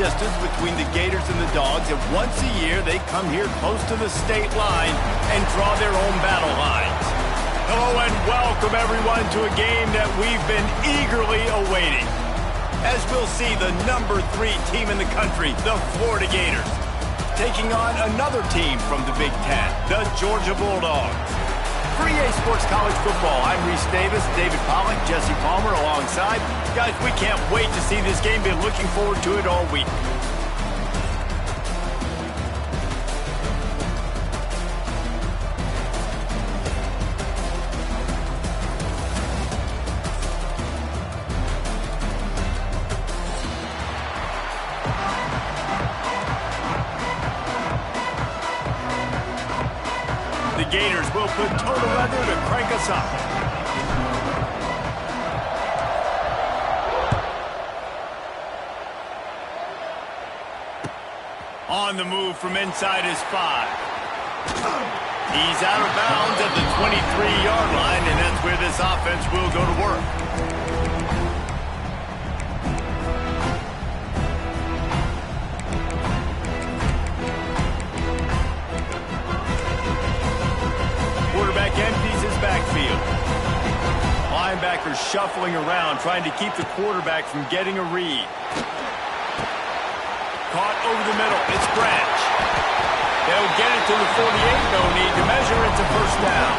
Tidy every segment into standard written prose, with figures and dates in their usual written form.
distance between the Gators and the Dogs, and once a year they come here close to the state line and draw their own battle lines. Hello and welcome everyone to a game that we've been eagerly awaiting, as we'll see the #3 team in the country, the Florida Gators, taking on another team from the Big Ten, the Georgia Bulldogs. For EA Sports College Football, I'm Reese Davis, David Pollack, Jesse Palmer alongside. Guys, we can't wait to see this game. Been looking forward to it all week. The Gators will put total weather to crank us up. On the move from inside his 5. He's out of bounds at the 23-yard line, and that's where this offense will go to work. Quarterback empties his backfield. Linebackers shuffling around, trying to keep the quarterback from getting a read. Caught over the middle. It's Branch. They'll get it to the 48. No need to measure. It's a first down.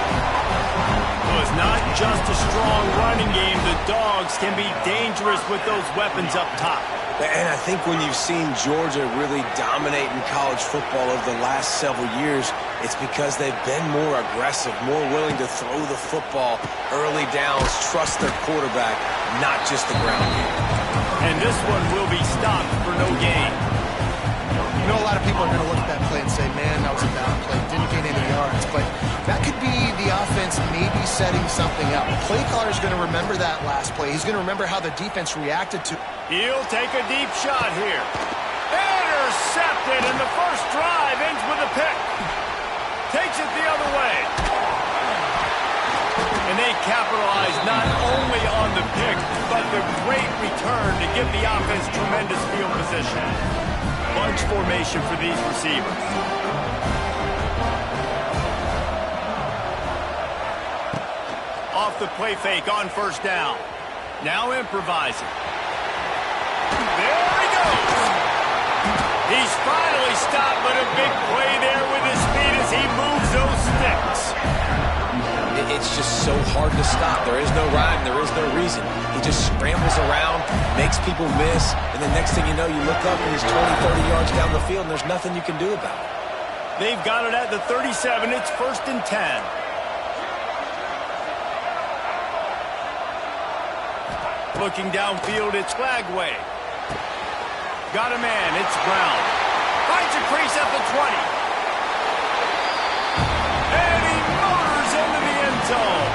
So it's not just a strong running game. The Dogs can be dangerous with those weapons up top. And I think when you've seen Georgia really dominate in college football over the last several years, it's because they've been more aggressive, more willing to throw the football early downs, trust their quarterback, not just the ground game. And this one will be stopped for no gain. You know, a lot of people are going to look at that play and say, man, that was a down play, didn't gain any yards. But that could be the offense maybe setting something up. The play caller is going to remember that last play. He's going to remember how the defense reacted to. He'll take a deep shot here. Intercepted, and the first drive ends with a pick. Takes it the other way. And they capitalize not only on the pick, but the great return to give the offense tremendous field position. Bunch formation for these receivers. Off the play fake on first down. Now improvising. There he goes. He's finally stopped, but a big play there with his speed as he moves those sticks. It's just so hard to stop. There is no rhyme. There is no reason. He just scrambles around, makes people miss, and the next thing you know, you look up and he's 20, 30 yards down the field, and there's nothing you can do about it. They've got it at the 37. It's 1st and 10. Looking downfield, it's Flagway. Got a man. It's Brown. Finds a crease at the 20. And he motors into the end zone.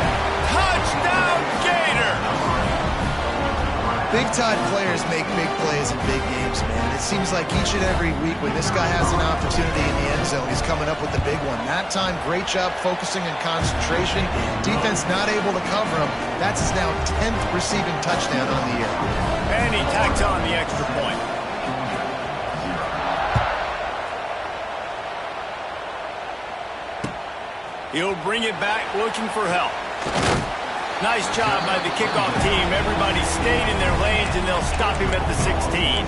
Touchdown, Gator! Big-time players make big plays in big games, man. It seems like each and every week when this guy has an opportunity in the end zone, he's coming up with the big one. That time, great job focusing and concentration. Defense not able to cover him. That's his now 10th receiving touchdown on the year. And he tacks on the extra point. He'll bring it back looking for help. Nice job by the kickoff team. Everybody stayed in their lanes, and they'll stop him at the 16.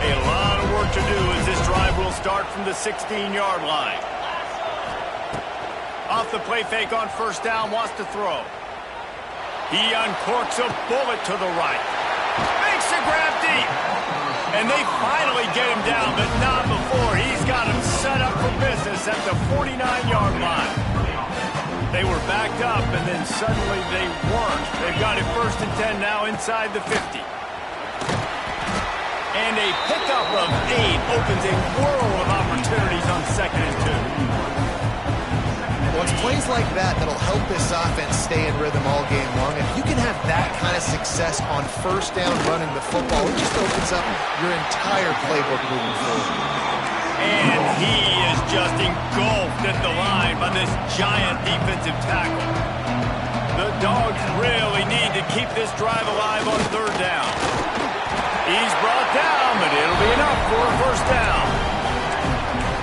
A lot of work to do as this drive will start from the 16-yard line. Off the play fake on first down, wants to throw. He uncorks a bullet to the right. Makes a grab deep. And they finally get him down, but not before. He's got him set up for business at the 49-yard line. They were backed up, and then suddenly they weren't. They've got it 1st and 10 now inside the 50. And a pickup of 8 opens a world of opportunities on 2nd and 2. Well, it's plays like that that'll help this offense stay in rhythm all game long. If you can have that kind of success on first down running the football, it just opens up your entire playbook moving forward. And he is just in on this giant defensive tackle. The Dogs really need to keep this drive alive on third down. He's brought down, but it'll be enough for a first down.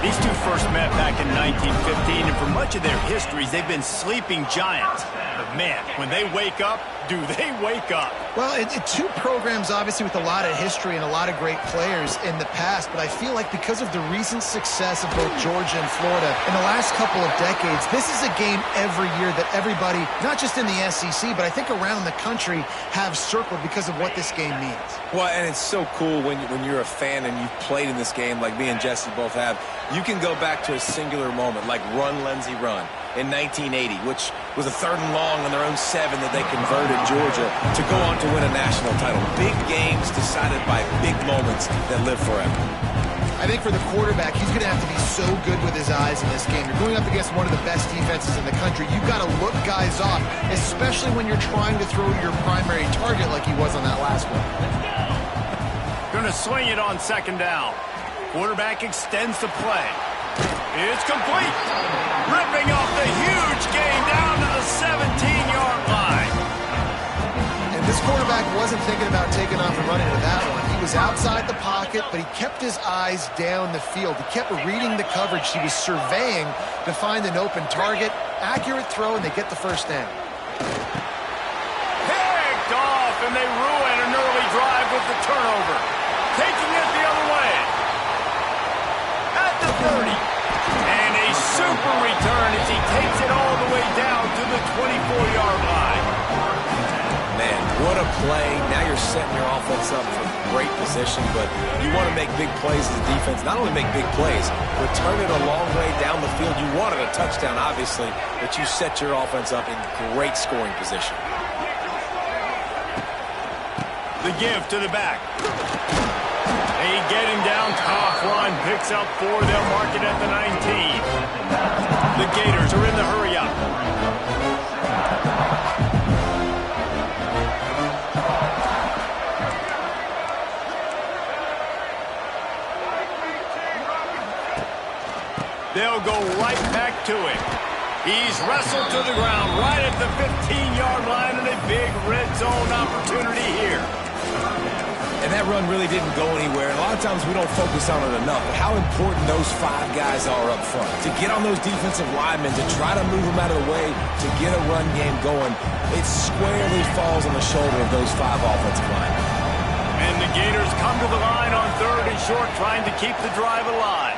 These two first met back in 1915, and for much of their histories, they've been sleeping giants. But man, when they wake up, do they wake up? Well, two programs, obviously, with a lot of history and a lot of great players in the past, but I feel like because of the recent success of both Georgia and Florida in the last couple of decades, this is a game every year that everybody, not just in the SEC, but I think around the country, have circled because of what this game means. Well, and it's so cool when you're a fan and you've played in this game like me and Jesse both have. You can go back to a singular moment, like Run, Lindsey, Run in 1980, which was a 3rd and long on their own 7 that they converted Georgia to go on to win a national title. Big games decided by big moments that live forever. I think for the quarterback, he's going to have to be so good with his eyes in this game. You're going up against one of the best defenses in the country. You've got to look guys off, especially when you're trying to throw your primary target like he was on that last one. Going to swing it on 2nd down. Quarterback extends the play. It's complete. Ripping off the huge gain down to the 17-yard line. And this quarterback wasn't thinking about taking off and running to that one. He was outside the pocket, but he kept his eyes down the field. He kept reading the coverage. He was surveying to find an open target. Accurate throw, and they get the first down. Picked off, and they ruin an early drive with the turnover. Taking it the other way. At the 30. And a super return as he takes it all the way down to the 24-yard line. Man, what a play. Now you're setting your offense up for great position, but you want to make big plays as a defense. Not only make big plays, return it a long way down the field. You wanted a touchdown, obviously, but you set your offense up in great scoring position. The give to the back. They get him down top line, picks up 4. They'll mark it at the 19. The Gators are in the hurry-up. They'll go right back to him. He's wrestled to the ground right at the 15-yard line, and a big red zone opportunity here. And that run really didn't go anywhere. And a lot of times we don't focus on it enough. But how important those 5 guys are up front. To get on those defensive linemen, to try to move them out of the way, to get a run game going, it squarely falls on the shoulder of those 5 offensive linemen. And the Gators come to the line on 3rd and short, trying to keep the drive alive.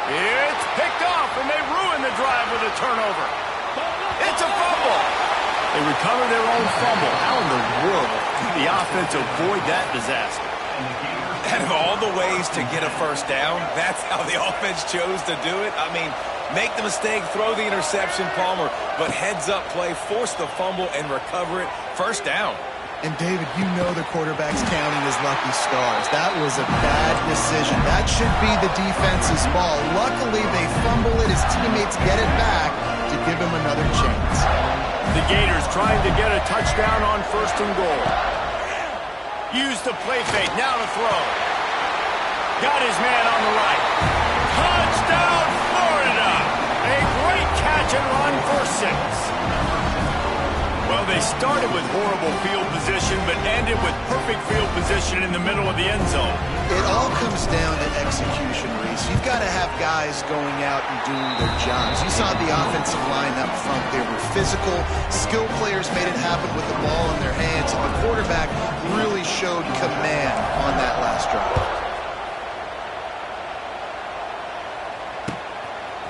It's picked off, and they ruin the drive with a turnover. It's a fumble. They recover their own fumble. How in the world did the offense avoid that disaster? Out of all the ways to get a first down, that's how the offense chose to do it. I mean, make the mistake, throw the interception, Palmer, but heads-up play, force the fumble, and recover it. First down. And, David, you know the quarterback's counting his lucky stars. That was a bad decision. That should be the defense's ball. Luckily, they fumble it. His teammates get it back to give him another chance. The Gators trying to get a touchdown on 1st and goal. Use the play fake. Now to throw. Got his man on the right. Touchdown, Florida! A great catch and run for 6. Well, they started with horrible field position, but ended with perfect field position in the middle of the end zone. It all comes down to execution, Reese. You've got to have guys going out and doing their jobs. You saw the offensive line up front. They were physical. Skill players made it happen with the ball in their hands, and the quarterback really showed command on that last drive.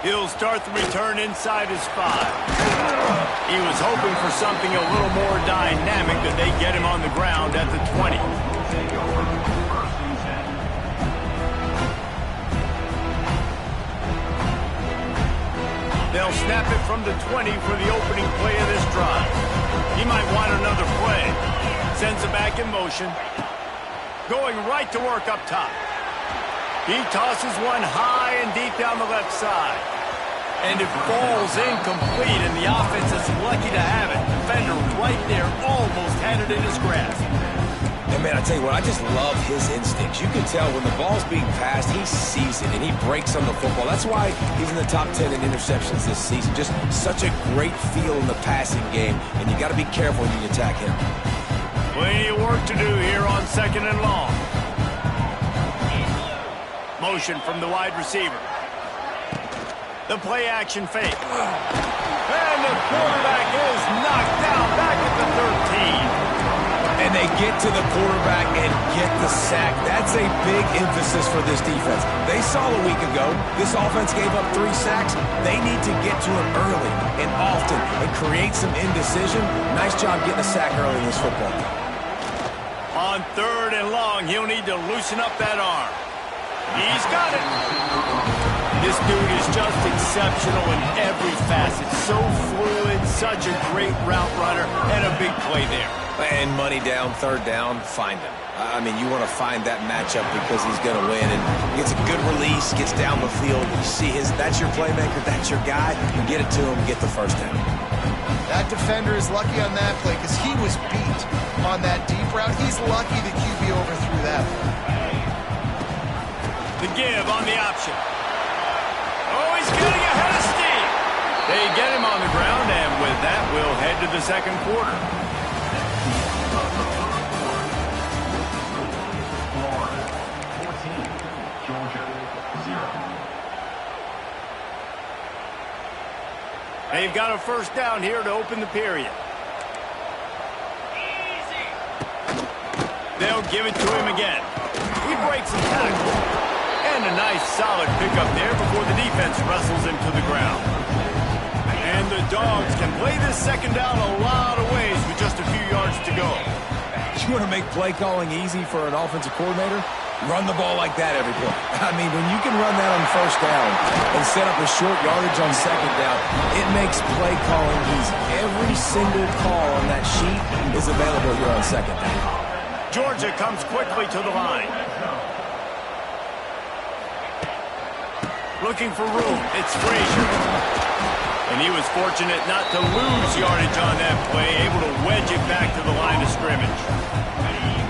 He'll start the return inside his 5. He was hoping for something a little more dynamic, that they get him on the ground at the 20. They'll snap it from the 20 for the opening play of this drive. He might want another play. Sends it back in motion. Going right to work up top. He tosses one high and deep down the left side. And it falls incomplete, and the offense is lucky to have it. Defender right there almost had it in his grasp. And Man, I tell you what, I just love his instincts. You can tell when the ball's being passed, he sees it, and he breaks on the football. That's why he's in the top 10 in interceptions this season. Just such a great feel in the passing game, and you got to be careful when you attack him. Plenty of work to do here on 2nd and long. Motion from the wide receiver. The play action fake. And the quarterback is knocked down back at the 13. And they get to the quarterback and get the sack. That's a big emphasis for this defense. They saw a week ago this offense gave up 3 sacks. They need to get to him early and often and create some indecision. Nice job getting a sack early in this football game. On 3rd and long, he'll need to loosen up that arm. He's got it. This dude is just exceptional in every facet. So fluid, such a great route runner, and a big play there. And money down, 3rd down, find him. I mean, you want to find that matchup because he's going to win. And gets a good release, gets down the field. You see that's your playmaker, that's your guy. You get it to him, get the 1st down. That defender is lucky on that play because he was beat on that deep route. He's lucky the QB overthrew that. The give on the option. Oh, he's getting ahead of steam. They get him on the ground, and with that, we'll head to the 2nd quarter. They've got a 1st down here to open the period. Easy. They'll give it to him again. He breaks the tackle. And a nice solid pickup there before the defense wrestles him to the ground. And the Dogs can play this 2nd down a lot of ways with just a few yards to go. You want to make play calling easy for an offensive coordinator? Run the ball like that every play. I mean, when you can run that on 1st down and set up a short yardage on 2nd down, it makes play calling easy. Every single call on that sheet is available here on 2nd down. Georgia comes quickly to the line. Looking for room. It's Frazier. And he was fortunate not to lose yardage on that play, able to wedge it back to the line of scrimmage.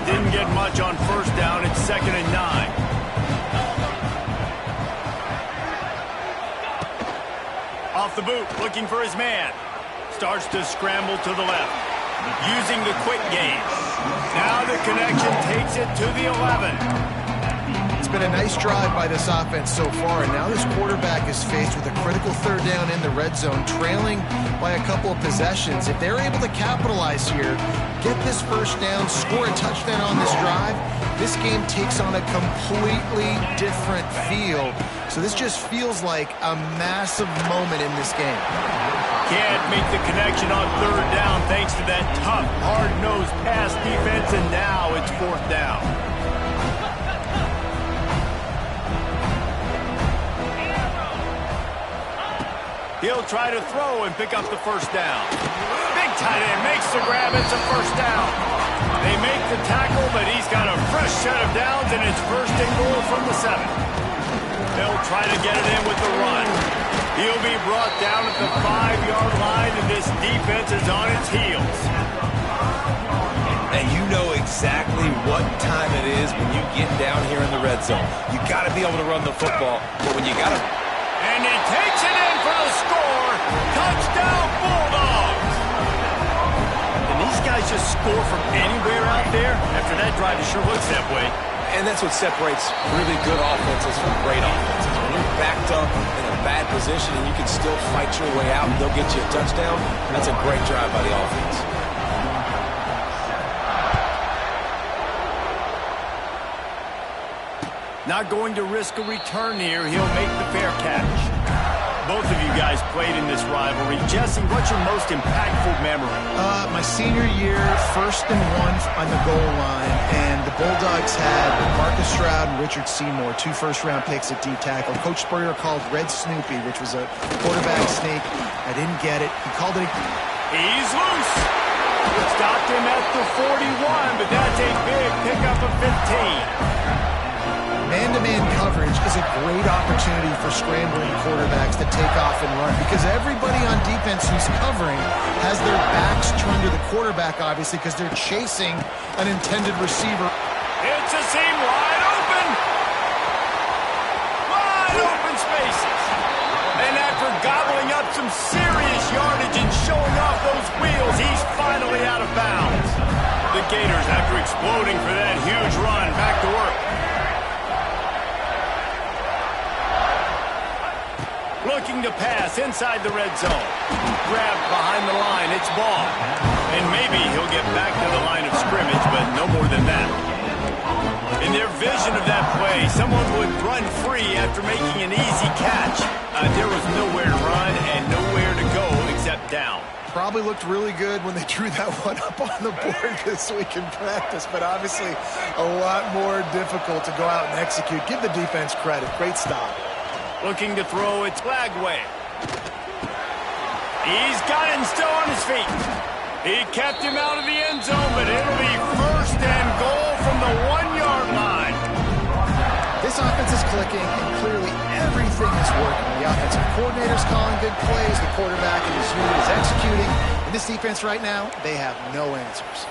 Didn't get much on 1st down. It's 2nd and 9. Off the boot, looking for his man. Starts to scramble to the left. Using the quick game. Now the connection takes it to the 11. It's been a nice drive by this offense so far, and now this quarterback is faced with a critical 3rd down in the red zone, trailing by a couple of possessions. If they're able to capitalize here, get this 1st down, score a touchdown on this drive, this game takes on a completely different feel. So this just feels like a massive moment in this game. Can't make the connection on 3rd down thanks to that tough, hard-nosed pass defense, and now it's 4th down. He'll try to throw and pick up the 1st down. Big tight end makes the grab. It's a 1st down. They make the tackle, but he's got a fresh set of downs, and it's 1st and goal from the 7. They'll try to get it in with the run. He'll be brought down at the 5-yard line, and this defense is on its heels. And you know exactly what time it is when you get down here in the red zone. You got to be able to run the football, but when you got to... And he takes it in for the score. Touchdown, Bulldogs. And these guys just score from anywhere out there? After that drive, it sure looks that way. And that's what separates really good offenses from great offenses. When you're backed up in a bad position and you can still fight your way out and they'll get you a touchdown, that's a great drive by the offense. Not going to risk a return here. He'll make the fair catch. Both of you guys played in this rivalry. Jesse, what's your most impactful memory? My senior year, 1st and 1 on the goal line, and the Bulldogs had Marcus Stroud and Richard Seymour, 2 first-round picks at D tackle. Coach Spurrier called Red Snoopy, which was a quarterback sneak. I didn't get it. He called it. He's loose. Stopped him at the 41, but that's a big pickup of 15. Man-to-man coverage is a great opportunity for scrambling quarterbacks to take off and run because everybody on defense who's covering has their backs turned to the quarterback, obviously, because they're chasing an intended receiver. It's a seam wide open. Wide open spaces. And after gobbling up some serious yardage and showing off those wheels, he's finally out of bounds. The Gators, after exploding for that huge run, back to work. Looking to pass inside the red zone. Grabbed behind the line, it's ball. And maybe he'll get back to the line of scrimmage, but no more than that. In their vision of that play, someone would run free after making an easy catch. There was nowhere to run and nowhere to go except down. Probably looked really good when they drew that one up on the board this week in practice, but obviously a lot more difficult to go out and execute. Give the defense credit. Great stop. Looking to throw, it's Flagway. He's got it and still on his feet. He kept him out of the end zone, but it'll be first and goal from the 1-yard line. This offense is clicking, and clearly everything is working. The offensive coordinator's calling good plays. The quarterback and his unit is executing. In this defense right now, they have no answers.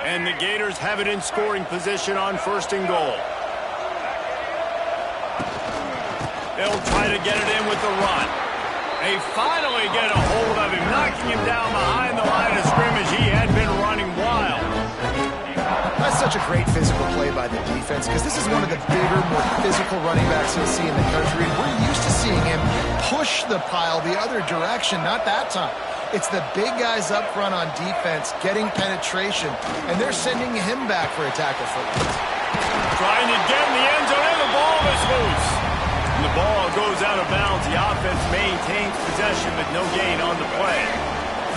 And the Gators have it in scoring position on first and goal. They'll try to get it in with the run. They finally get a hold of him, knocking him down behind the line of scrimmage. He had been running wild. That's such a great physical play by the defense because this is one of the bigger, more physical running backs you'll see in the country. And we're used to seeing him push the pile the other direction, not that time. It's the big guys up front on defense getting penetration, and they're sending him back for a tackle for loss. Trying to get in the end zone, and the ball is loose. And the ball goes out of bounds. The offense maintains possession, but no gain on the play.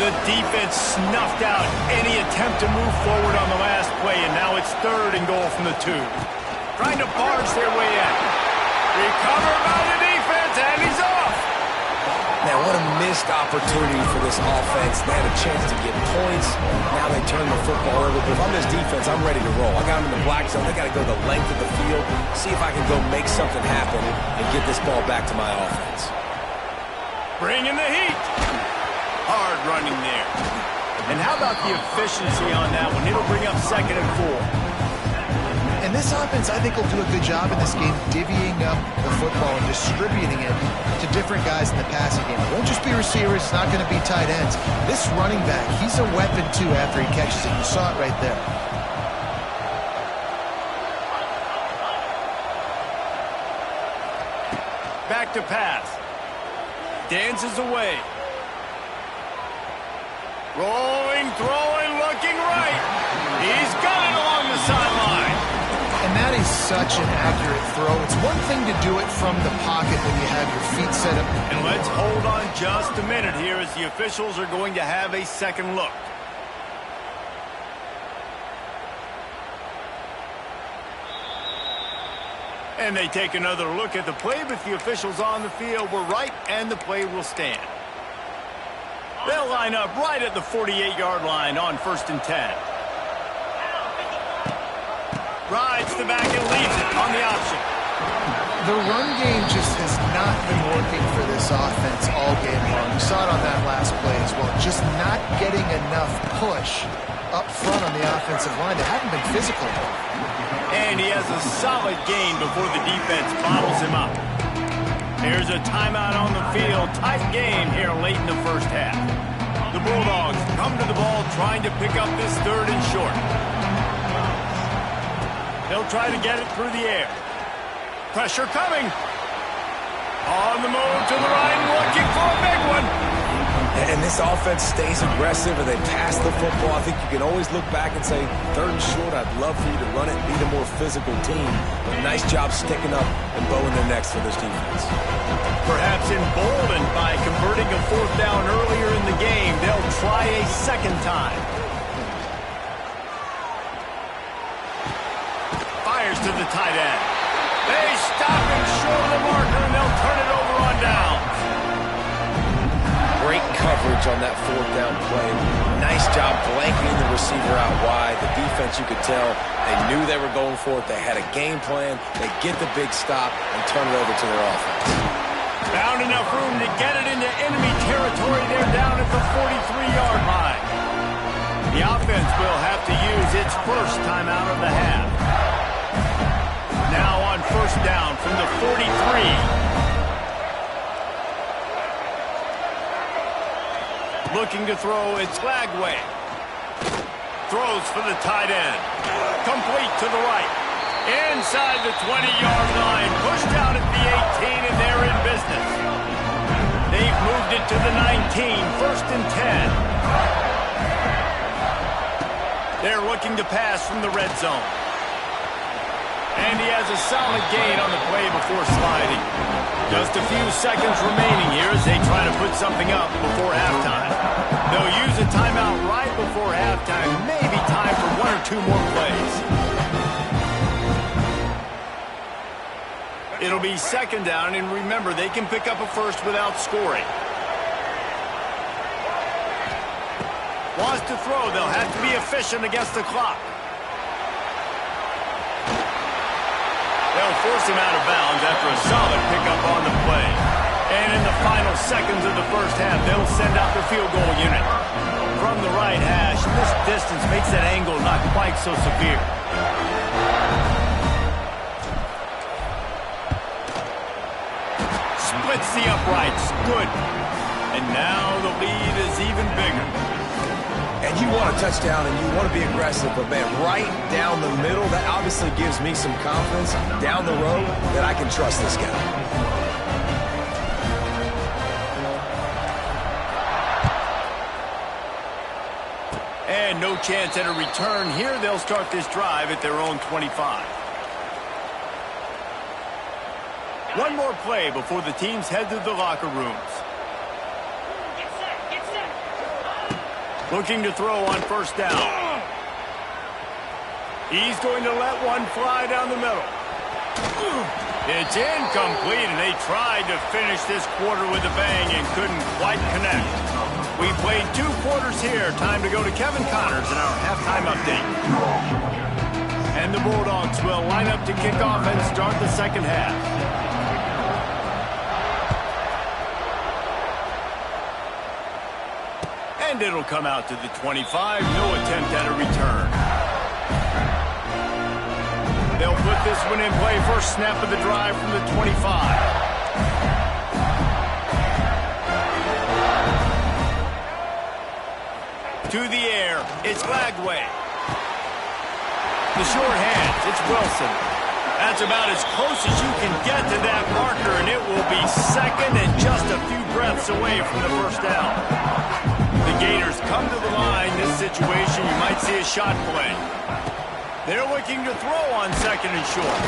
The defense snuffed out any attempt to move forward on the last play, and now it's third and goal from the 2. Trying to barge their way in. Recovered by the defense, and he's off. Man, what a missed opportunity for this offense. They had a chance to get points. Now they turn the football over. But if I'm this defense, I'm ready to roll. I got them in the black zone. They got to go the length of the field, see if I can go make something happen and get this ball back to my offense. Bringing the heat. Hard running there. And how about the efficiency on that one? It'll bring up 2nd and 4. And this offense, I think, will do a good job in this game divvying up the football and distributing it to different guys in the passing game. It won't just be receivers. It's not going to be tight ends. This running back, he's a weapon, too, after he catches it. You saw it right there. Back to pass. Dances away. Rolling, throwing, looking right. He's got it along the sideline. And that is such an accurate throw. It's one thing to do it from the pocket when you have your feet set up. And let's hold on just a minute here as the officials are going to have a second look. And they take another look at the play, but the officials on the field were right, and the play will stand. They'll line up right at the 48-yard line on 1st and 10. Rides the back and leaves it on the option. The run game just has not been working for this offense all game long. We saw it on that last play as well. Just not getting enough push up front on the offensive line. They haven't been physical. And he has a solid gain before the defense bottles him up. Here's a timeout on the field. Tight game here late in the first half. The Bulldogs come to the ball trying to pick up this 3rd and short. They'll try to get it through the air. Pressure coming. On the move to the right, looking for a big one. And this offense stays aggressive and they pass the football. I think you can always look back and say, 3rd and short, I'd love for you to run it and be the more physical team. But nice job sticking up and bowing their necks for this defense. Perhaps emboldened by converting a 4th down earlier in the game, they'll try a second time. Fires to the tight end. They stop him short of the marker, and they'll turn it over on downs. Great coverage coverage on that fourth down play. Nice job blanketing the receiver out wide. The defense, you could tell, they knew they were going for it. They had a game plan. They get the big stop and turn it over to their offense. Found enough room to get it into enemy territory. They're down at the 43-yard line. The offense will have to use its first timeout of the half. Now on first down from the 43. Looking to throw, it's Lagway. Throws for the tight end. Complete to the right. Inside the 20-yard line. Pushed out at the 18, and they're in business. They've moved it to the 19. First and 10. They're looking to pass from the red zone. And he has a solid gain on the play before sliding. Just a few seconds remaining here as they try to put something up before halftime. They'll use a timeout right before halftime. Maybe time for one or two more plays. It'll be second down, and remember, they can pick up a first without scoring. Wants to throw. They'll have to be efficient against the clock. They'll force him out of bounds after a solid pickup on the play. And in the final seconds of the first half, they'll send out the field goal unit. From the right hash, this distance makes that angle not quite so severe. Splits the uprights. Good. And now the lead is even bigger. And you want a touchdown and you want to be aggressive, but man, right down the middle, that obviously gives me some confidence down the road that I can trust this guy. And no chance at a return here. They'll start this drive at their own 25. One more play before the teams head to the locker rooms. Looking to throw on first down. He's going to let one fly down the middle. It's incomplete, and they tried to finish this quarter with a bang and couldn't quite connect. We played 2 quarters here. Time to go to Kevin Connors in our halftime update. And the Bulldogs will line up to kick off and start the second half. And it'll come out to the 25. No attempt at a return. They'll put this one in play. First snap of the drive from the 25. To the air. It's Lagway. The short hands. It's Wilson. That's about as close as you can get to that marker, and it will be second and just a few breaths away from the first down. The Gators come to the line. This situation, you might see a shot play. They're looking to throw on second and short.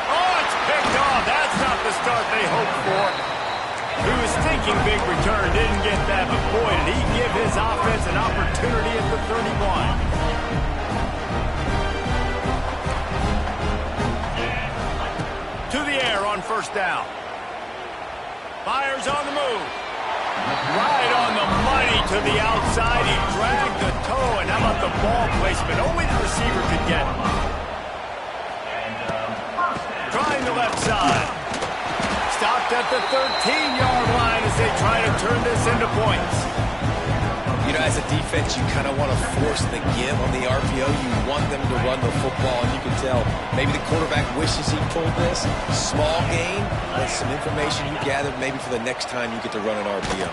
Oh, it's picked off. That's not the start they hoped for. He was thinking big return, didn't get that, but boy, did he give his offense an opportunity at the 31. To the air on first down. Fires on the move. Right on the money to the outside. He dragged the toe, and how about the ball placement? Only the receiver could get it. Trying the left side. Stopped at the 13-yard line as they try to turn this into points. You know, as a defense, you kind of want to force the give on the RPO. You want them to run the football, and you can tell maybe the quarterback wishes he pulled this. Small gain, but some information you gathered maybe for the next time you get to run an RPO.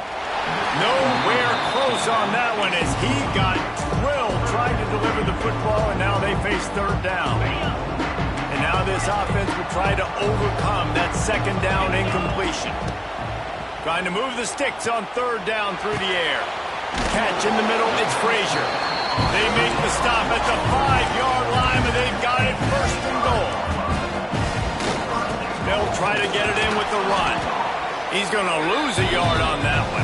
Nowhere close on that one as he got drilled trying to deliver the football, and now they face third down. And now this offense will try to overcome that second down incompletion. Trying to move the sticks on third down through the air. Catch in the middle, it's Frazier. They make the stop at the 5-yard line, but they've got it first and goal. They'll try to get it in with the run. He's going to lose a yard on that one.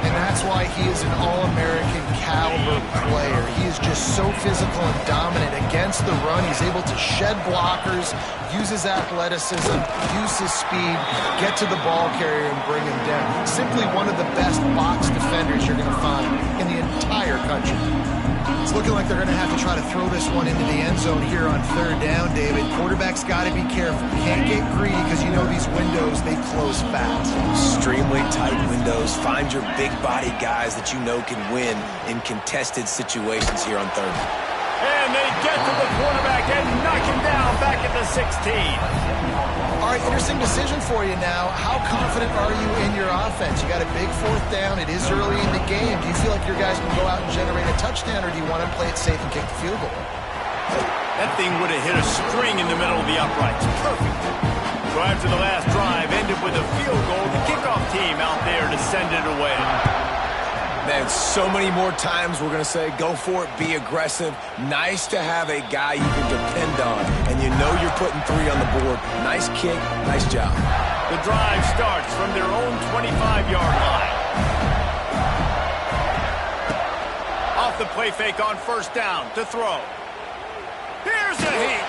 And that's why he is an All-American caliber player. He is just so physical and dominant against the run. He's able to shed blockers, use his athleticism, use his speed, get to the ball carrier and bring him down. Simply one of the best box defenders you're going to find in the entire country. It's looking like they're going to have to try to throw this one into the end zone here on third down, David. Quarterback's got to be careful. Can't get greedy because you know these windows, they close fast. Extremely tight windows. Find your big-bodied guys that you know can win in contested situations here on third. And they get to the quarterback and knock him down back at the 16. All right, interesting decision for you now. How confident are you in your offense? You got a big fourth down. It is early in the game. Do you feel like your guys can go out and generate a touchdown, or do you want to play it safe and kick the field goal? That thing would have hit a string in the middle of the uprights. Perfect. So after the last drive ended with a field goal, the kickoff team out there to send it away. Man, so many more times we're going to say, go for it, be aggressive. Nice to have a guy you can depend on, and you know you're putting 3 on the board. Nice kick, nice job. The drive starts from their own 25-yard line. Off the play fake on first down to throw. Here's a hit.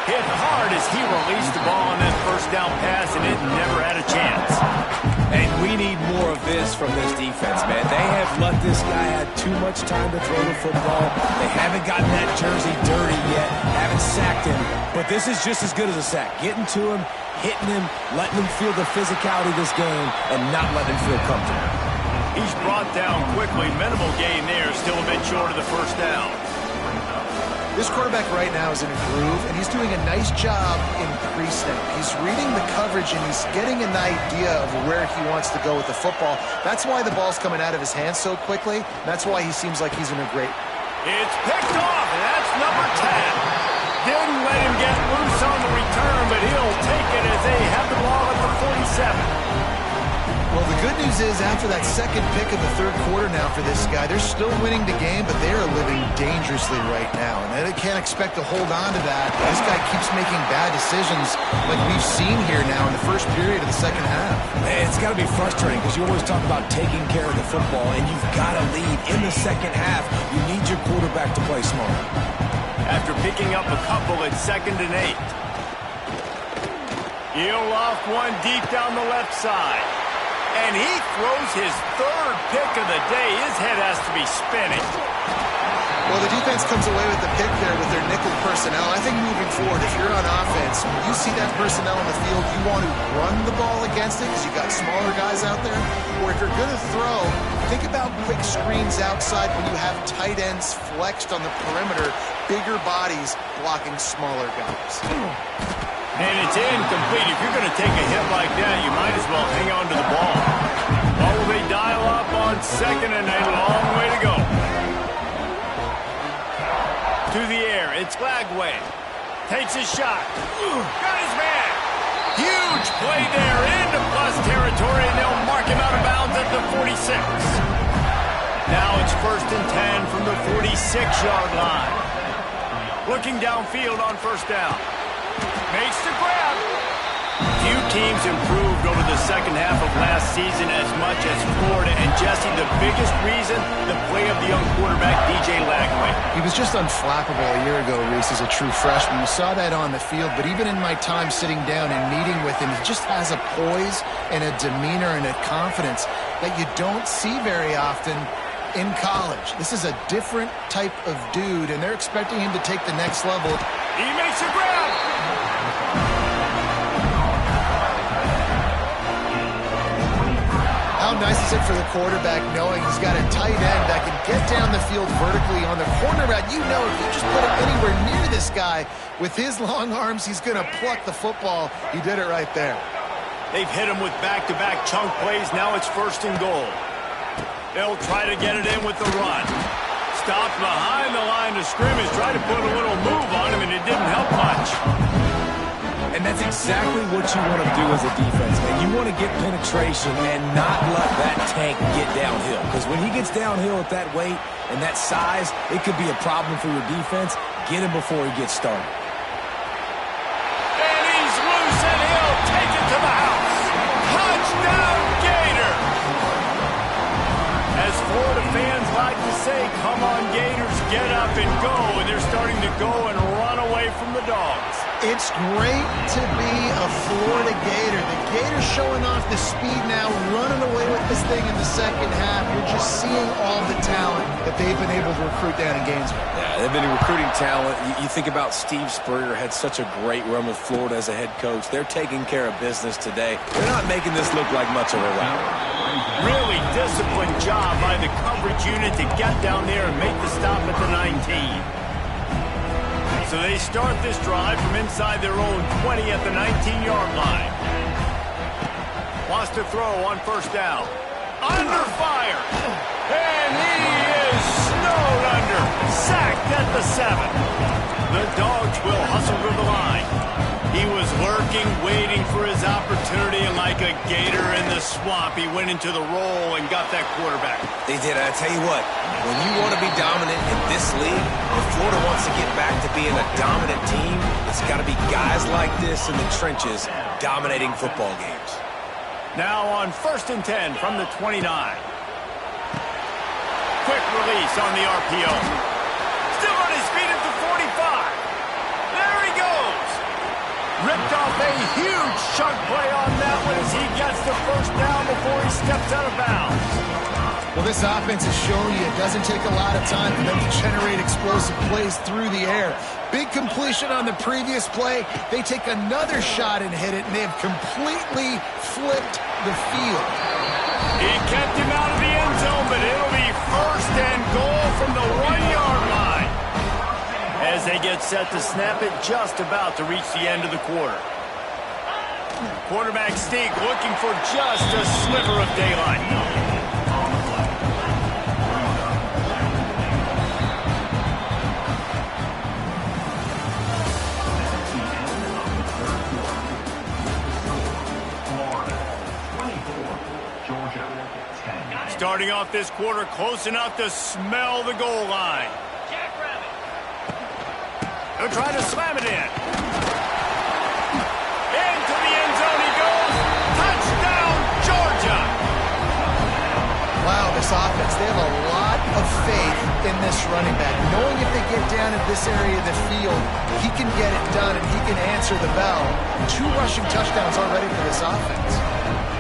Hit hard as he released the ball on that first down pass, and it never had a chance. And we need more of this from this defense, man. They have let this guy have too much time to throw the football. They haven't gotten that jersey dirty yet, haven't sacked him. But this is just as good as a sack. Getting to him, hitting him, letting him feel the physicality of this game, and not letting him feel comfortable. He's brought down quickly. Minimal gain there, still a bit short of the first down. This quarterback right now is in a groove, and he's doing a nice job in pre-snap. He's reading the coverage, and he's getting an idea of where he wants to go with the football. That's why the ball's coming out of his hands so quickly. That's why he seems like he's in a great... It's picked off, and that's number 10. Didn't let him get loose on the return, but he'll take it as they have the ball at the 47. Well, the good news is after that second pick of the third quarter now for this guy, they're still winning the game, but they are living dangerously right now. And they can't expect to hold on to that. This guy keeps making bad decisions like we've seen here now in the first period of the second half. Man, it's got to be frustrating because you always talk about taking care of the football, and you've got to lead in the second half. You need your quarterback to play smart. After picking up a couple at 2nd and 8. He'll loft one deep down the left side. And he throws his third pick of the day. His head has to be spinning. Well, the defense comes away with the pick there with their nickel personnel. I think moving forward, if you're on offense, when you see that personnel on the field, you want to run the ball against it because you've got smaller guys out there. Or if you're going to throw, think about quick screens outside when you have tight ends flexed on the perimeter, bigger bodies blocking smaller guys. And it's incomplete. If you're going to take a hit like that, you might as well hang on to the ball. Or will they dial up on 2nd and a long way to go? To the air, it's Glagway. Takes a shot. Got his man. Huge play there into plus territory, and they'll mark him out of bounds at the 46. Now it's 1st and 10 from the 46-yard line. Looking downfield on first down. Makes the grab. Few teams improved over the second half of last season as much as Florida. And Jesse, the biggest reason, the play of the young quarterback, DJ Lagway. He was just unflappable a year ago, Reese, as a true freshman. We saw that on the field, but even in my time sitting down and meeting with him, he just has a poise and a demeanor and a confidence that you don't see very often in college. This is a different type of dude, and they're expecting him to take the next level. He makes a grab. How nice is it for the quarterback knowing he's got a tight end that can get down the field vertically on the corner route? You know, if you just put him anywhere near this guy with his long arms, he's going to pluck the football. He did it right there. They've hit him with back-to-back chunk plays. Now it's 1st and goal. They'll try to get it in with the run. Stopped behind the line of scrimmage. Tried to put a little move on him, and it didn't help much. And that's exactly what you want to do as a defense, man. You want to get penetration and not let that tank get downhill. Because when he gets downhill at that weight and that size, it could be a problem for your defense. Get him before he gets started. And he's loose, and he'll take it to the house. Touchdown, Gator! As Florida fans say, come on, Gators, get up and go. And they're starting to go and run away from the Dogs. It's great to be a Florida Gator. The Gators showing off the speed now, running away with this thing in the second half. You're just seeing all the talent that they've been able to recruit down in Gainesville. Yeah, they've been recruiting talent. You think about Steve Spurrier, had such a great run with Florida as a head coach. They're taking care of business today. They're not making this look like much of a rally. Really disciplined job by the coverage unit to get down there and make the stop at the 19. So they start this drive from inside their own 20 at the 19-yard line. Wants to throw on first down. Under fire. And he is snowed under. Sacked at the 7. The Dogs will hustle to the line. He was lurking, waiting for his opportunity, and like a gator in the swamp, he went into the roll and got that quarterback. They did. I tell you what, when you want to be dominant in this league, if Florida wants to get back to being a dominant team, it's got to be guys like this in the trenches dominating football games. Now on 1st and 10 from the 29. Quick release on the RPO. Still on his feet at the 45. There he goes. Ripped off a huge chunk play on that one as he gets the first down before he steps out of bounds. Well, this offense is showing you it doesn't take a lot of time for them to generate explosive plays through the air. Big completion on the previous play. They take another shot and hit it, and they have completely flipped the field. He kept him out of the end zone, but it'll be 1st and goal from the 1-yard line. As they get set to snap it, just about to reach the end of the quarter. Quarterback sneak looking for just a sliver of daylight. Starting off this quarter close enough to smell the goal line. He'll try to slam it in. Into the end zone he goes. Touchdown, Georgia! Wow, this offense, they have a lot of faith in this running back. Knowing if they get down in this area of the field, he can get it done and he can answer the bell. 2 rushing touchdowns already for this offense.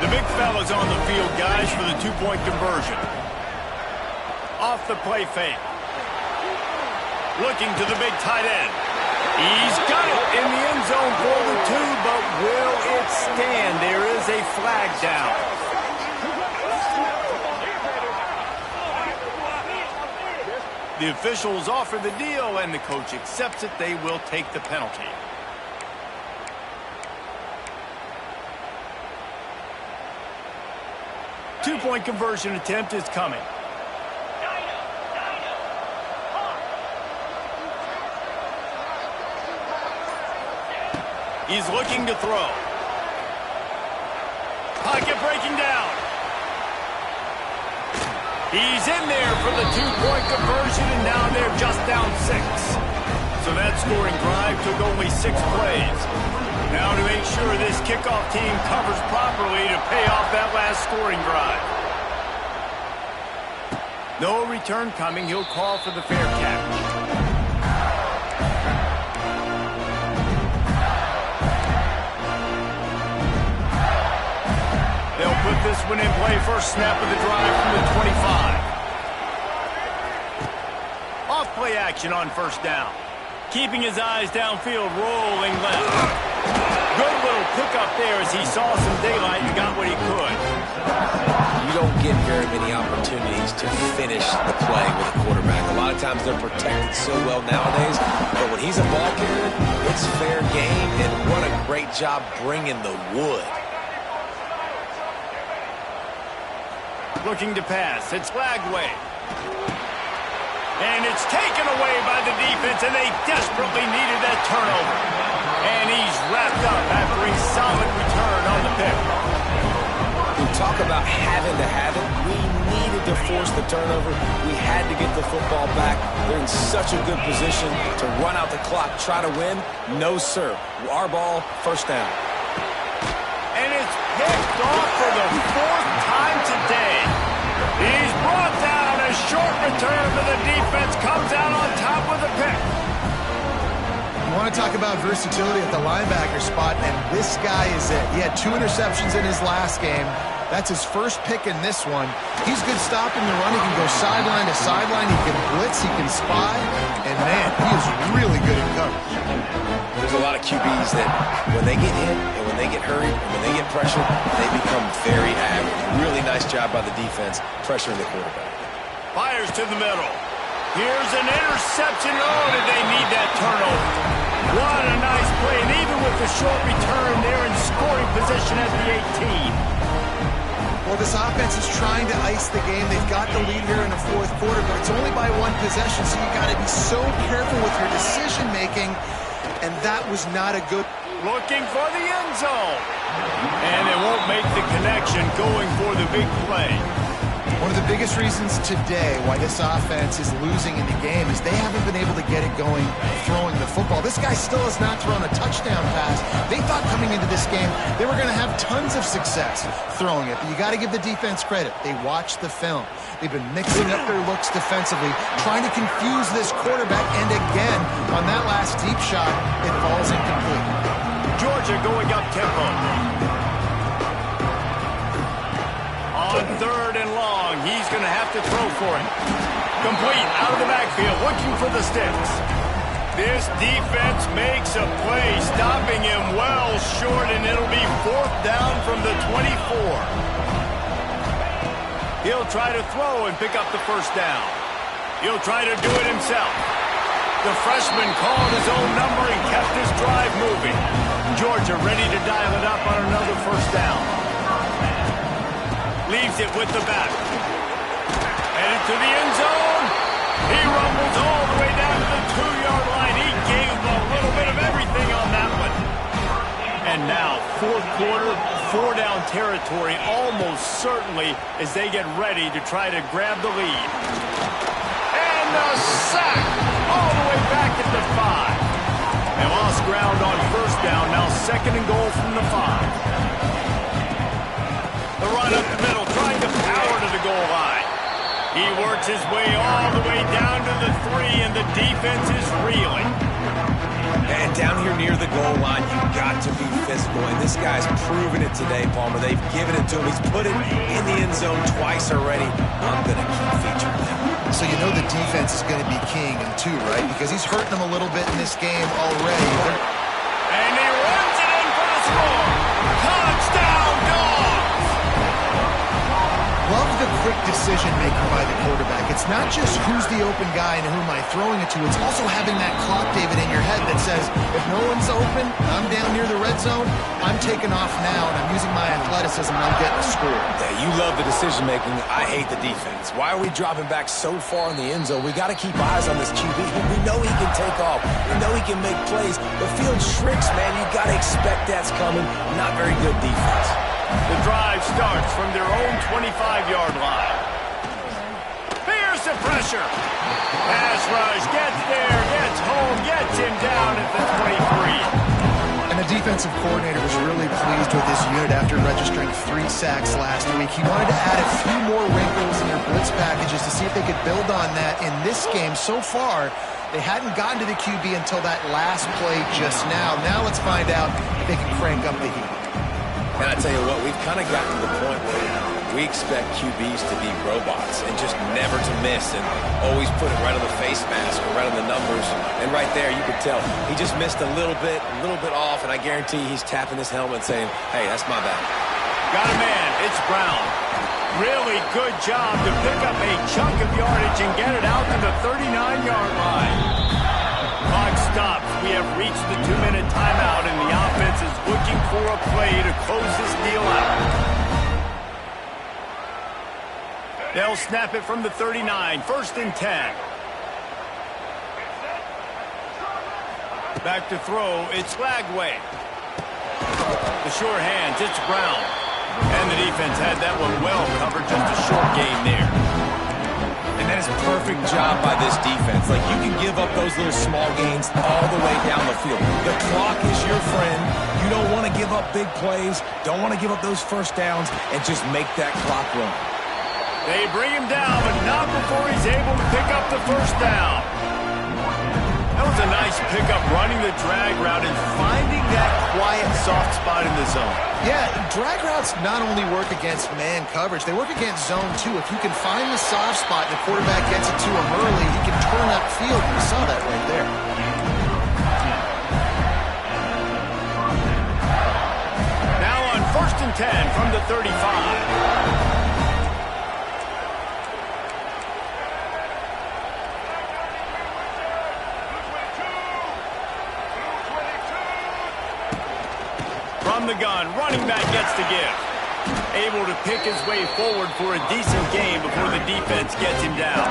The big fella's on the field, guys, for the 2-point conversion. Off the play fake. Looking to the big tight end. He's got it in the end zone for the 2, but will it stand? There is a flag down. The officials offer the deal, and the coach accepts it. They will take the penalty. Two-point conversion attempt is coming. He's looking to throw. Pocket breaking down. He's in there for the 2-point conversion, and now they're just down 6. So that scoring drive took only 6 plays. Now to make sure this kickoff team covers properly to pay off that last scoring drive. No return coming. He'll call for the fair catch. They'll put this one in play. First snap of the drive from the 25. Off play action on first down. Keeping his eyes downfield, rolling left. Good little pickup there as he saw some daylight and got what he could. You don't get very many opportunities to finish the play with a quarterback. A lot of times they're protected so well nowadays, but when he's a ball carrier, it's fair game, and what a great job bringing the wood. Looking to pass. It's Lagway. And it's taken away by the defense, and they desperately needed that turnover. And he's wrapped up after a solid return on the pick. We talk about having to have it. We needed to force the turnover. We had to get the football back. They're in such a good position to run out the clock, try to win. No, sir. Our ball, first down. And it's picked off for the 4th time today. He's brought down a short short return, but the defense comes out on top with a pick. You want to talk about versatility at the linebacker spot, and this guy is it. He had 2 interceptions in his last game. That's his first pick in this one. He's good stopping the run. He can go sideline to sideline. He can blitz. He can spy. And, man, he is really good in coverage. There's a lot of QBs that when they get hit and when they get hurried and when they get pressured, they become very average. Really nice job by the defense pressuring the quarterback. Fires to the middle. Here's an interception. Oh, did they need that turnover? What a nice play. And even with the short return, they're in scoring position at the 18. Well, this offense is trying to ice the game. They've got the lead here in the fourth quarter, but it's only by 1 possession, so you got to be so careful with your decision-making, and that was not a good... Looking for the end zone. And they won't make the connection going for the big play. One of the biggest reasons today why this offense is losing in the game is they haven't been able to get it going throwing the football. This guy still has not thrown a touchdown pass. They thought coming into this game they were going to have tons of success throwing it, but you got to give the defense credit. They watched the film. They've been mixing up their looks defensively, trying to confuse this quarterback, and again, on that last deep shot, it falls incomplete. Georgia going up tempo. On 3rd and long, he's going to have to throw for it. Complete, out of the backfield, looking for the sticks. This defense makes a play, stopping him well short, and it'll be 4th down from the 24. He'll try to throw and pick up the first down. He'll try to do it himself. The freshman called his own number and kept his drive moving. Georgia ready to dial it up on another first down. Leaves it with the back. Headed to the end zone. He rumbles all the way down to the 2-yard line. He gave a little bit of everything on that one. And now, 4th quarter, 4-down territory almost certainly as they get ready to try to grab the lead. And a sack all the way back at the 5. They lost ground on first down. Now 2nd and goal from the 5. The run up the middle, trying to power to the goal line. He works his way all the way down to the 3, and the defense is reeling. And down here near the goal line, you've got to be physical, and this guy's proven it today, Palmer. They've given it to him. He's put it in the end zone twice already. I'm going to keep featuring him. So you know the defense is going to be keying him too, right? Because he's hurting them a little bit in this game already. And he runs it in for the score. Touchdown, Dogs! Love the quick decision-making by the quarterback. It's not just who's the open guy and who am I throwing it to. It's also having that clock, David, in your head that says, if no one's open, I'm down near the red zone, I'm taking off now, and I'm using my athleticism, and I'm getting a score. Yeah, you love the decision-making. I hate the defense. Why are we dropping back so far in the end zone? We got to keep eyes on this QB. We know he can take off. We know he can make plays. The field shrinks, man. You got to expect that's coming. Not very good defense. The drive starts from their own 25-yard line. Here's the pressure. Pass rush, gets there, gets home, gets him down at the 23. And the defensive coordinator was really pleased with this unit after registering 3 sacks last week. He wanted to add a few more wrinkles in their blitz packages to see if they could build on that. In this game so far, they hadn't gotten to the QB until that last play just now. Now let's find out if they can crank up the heat. And I tell you what, we've kind of gotten to the point where we expect QBs to be robots and just never to miss and always put it right on the face mask or right on the numbers. And right there, you could tell he just missed a little bit off, and I guarantee he's tapping his helmet saying, hey, that's my bad. Got a man, it's Brown. Really good job to pick up a chunk of yardage and get it out to the 39-yard line. Clock stops. We have reached the 2-minute timeout, and the offense is looking for a play to close this deal out. They'll snap it from the 39. 1st and 10. Back to throw. It's Lagway. The sure hands. It's Brown. And the defense had that one well covered. Just a short gain there. And that is a perfect job by this defense. Like, you can give up those little small gains all the way down the field. The clock is your friend. You don't want to give up big plays. Don't want to give up those first downs and just make that clock run. They bring him down, but not before he's able to pick up the first down. That was a nice pickup, running the drag route and finding that quiet, soft spot in the zone. Yeah, drag routes not only work against man coverage, they work against zone too. If you can find the soft spot and the quarterback gets it to him early, he can turn upfield. You saw that right there. Now on 1st and 10 from the 35. From the gun, running back gets the give. Able to pick his way forward for a decent gain before the defense gets him down.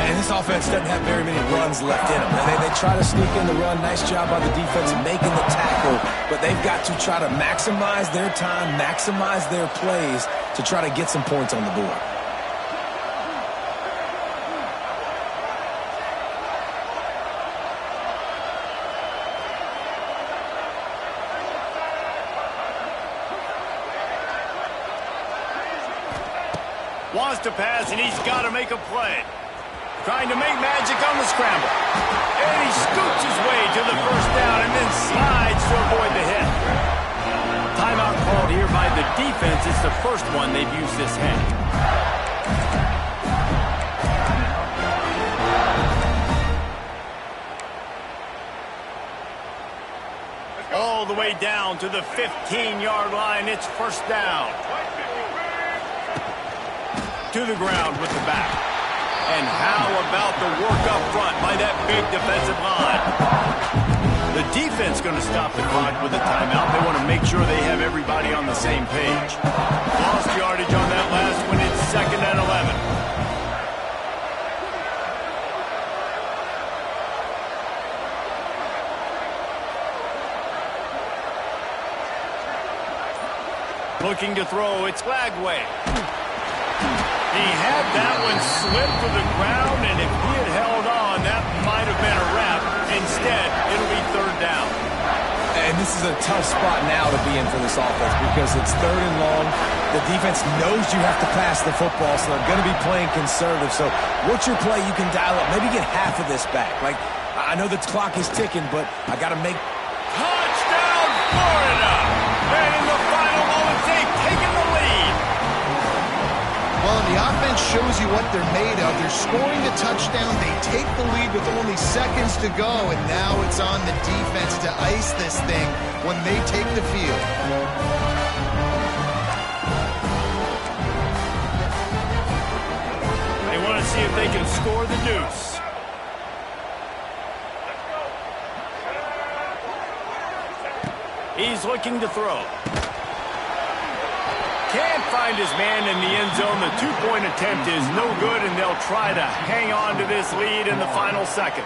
And this offense doesn't have very many runs left in them. They try to sneak in the run. Nice job by the defense making the tackle. But they've got to try to maximize their time, maximize their plays to try to get some points on the board. Wants to pass, and he's got to make a play. Trying to make magic on the scramble. And he scoots his way to the first down and then slides to avoid the hit. Timeout called here by the defense. It's the first one they've used this half. All the way down to the 15-yard line. It's first down. To the ground with the back. And how about the work up front by that big defensive line? The defense going to stop the clock with a timeout. They want to make sure they have everybody on the same page. Lost yardage on that last one. It's 2nd and 11. Looking to throw. It's Lagway. He had that one slip to the ground, and if he had held on, that might have been a wrap. Instead, it'll be 3rd down. And this is a tough spot now to be in for this offense because it's 3rd and long. The defense knows you have to pass the football, so they're going to be playing conservative. So what's your play you can dial up? Maybe get half of this back. Like, I know the clock is ticking, but I got to make... Touchdown, Florida! And in the final moments, they've taken the lead. Well, the offense shows you what they're made of. They're scoring a touchdown. They take the lead with only seconds to go, and now it's on the defense to ice this thing when they take the field. They want to see if they can score the deuce. He's looking to throw. Can't find his man in the end zone. The two-point attempt is no good, and they'll try to hang on to this lead in the final seconds.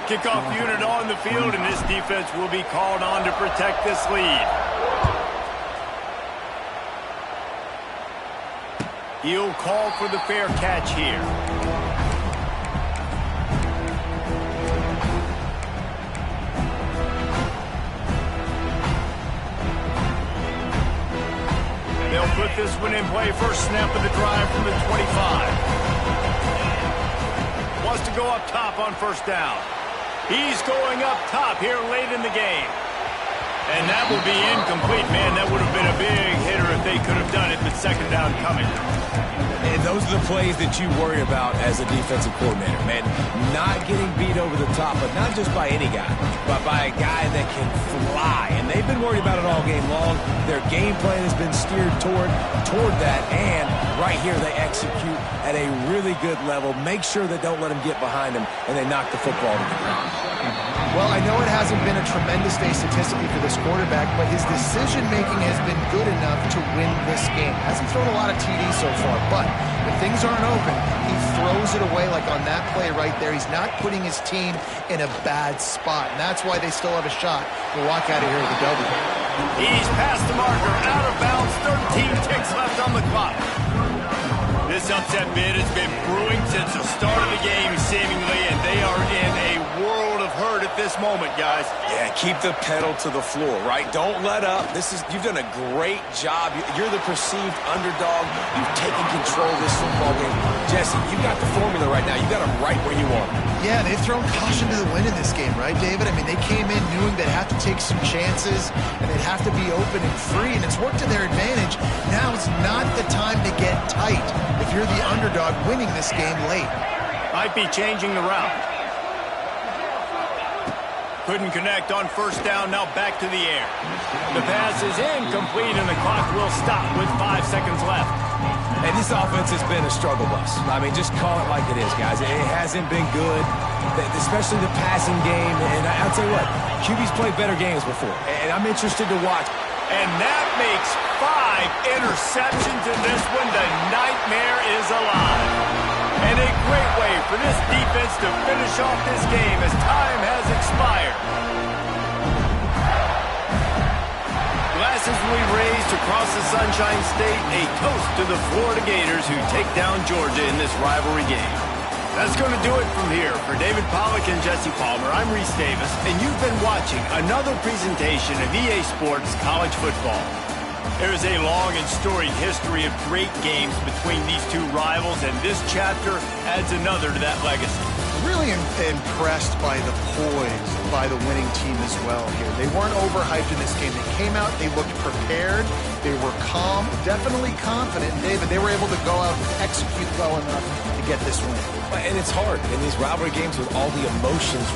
Kickoff unit on the field, and this defense will be called on to protect this lead. He'll call for the fair catch here. They'll put this one in play. First snap of the drive from the 25. Wants to go up top on first down. He's going up top here late in the game. And that will be incomplete. Man, that would have been a big hitter if they could have done it, but 2nd down coming. And those are the plays that you worry about as a defensive coordinator, man. Not getting beat over the top, but not just by any guy, but by a guy that can fly. And they've been worried about it all game long. Their game plan has been steered toward that, and right here they execute at a really good level. Make sure they don't let them get behind them, and they knock the football to the ground. Well, I know it hasn't been a tremendous day statistically for this quarterback, but his decision-making has been good enough to win this game. Hasn't thrown a lot of TDs so far, but when things aren't open, he throws it away like on that play right there. He's not putting his team in a bad spot, and that's why they still have a shot to walk out of here with a W. He's past the marker, out of bounds, 13 ticks left on the clock. This upset bid has been brewing since the start of the game, seemingly, and they are in a world of have heard at this moment, guys. Yeah, keep the pedal to the floor, right? Don't let up. You've done a great job. You're the perceived underdog. You've taken control of this football game. Jesse, you got the formula right now. You got them right where you want them. Yeah, they've thrown caution to the wind in this game, right, David? I mean, they came in knowing they'd have to take some chances and they'd have to be open and free, and it's worked to their advantage. Now is not the time to get tight if you're the underdog winning this game late. Might be changing the route. Couldn't connect on first down, now back to the air. The pass is incomplete, and the clock will stop with 5 seconds left. And this offense has been a struggle bus. I mean, just call it like it is, guys. It hasn't been good, especially the passing game. And I'll tell you what, QB's played better games before, and I'm interested to watch. And that makes 5 interceptions in this one. The nightmare is alive. And a great way for this defense to finish off this game as time has expired. Glasses will be raised across the Sunshine State, a toast to the Florida Gators who take down Georgia in this rivalry game. That's going to do it from here. For David Pollack and Jesse Palmer, I'm Reese Davis, and you've been watching another presentation of EA Sports College Football. There is a long and storied history of great games between these two rivals, and this chapter adds another to that legacy. Really impressed by the poise by the winning team as well here. They weren't overhyped in this game. They came out, they looked prepared, they were calm, definitely confident. And David, they were able to go out and execute well enough to get this win. And it's hard in these rivalry games with all the emotions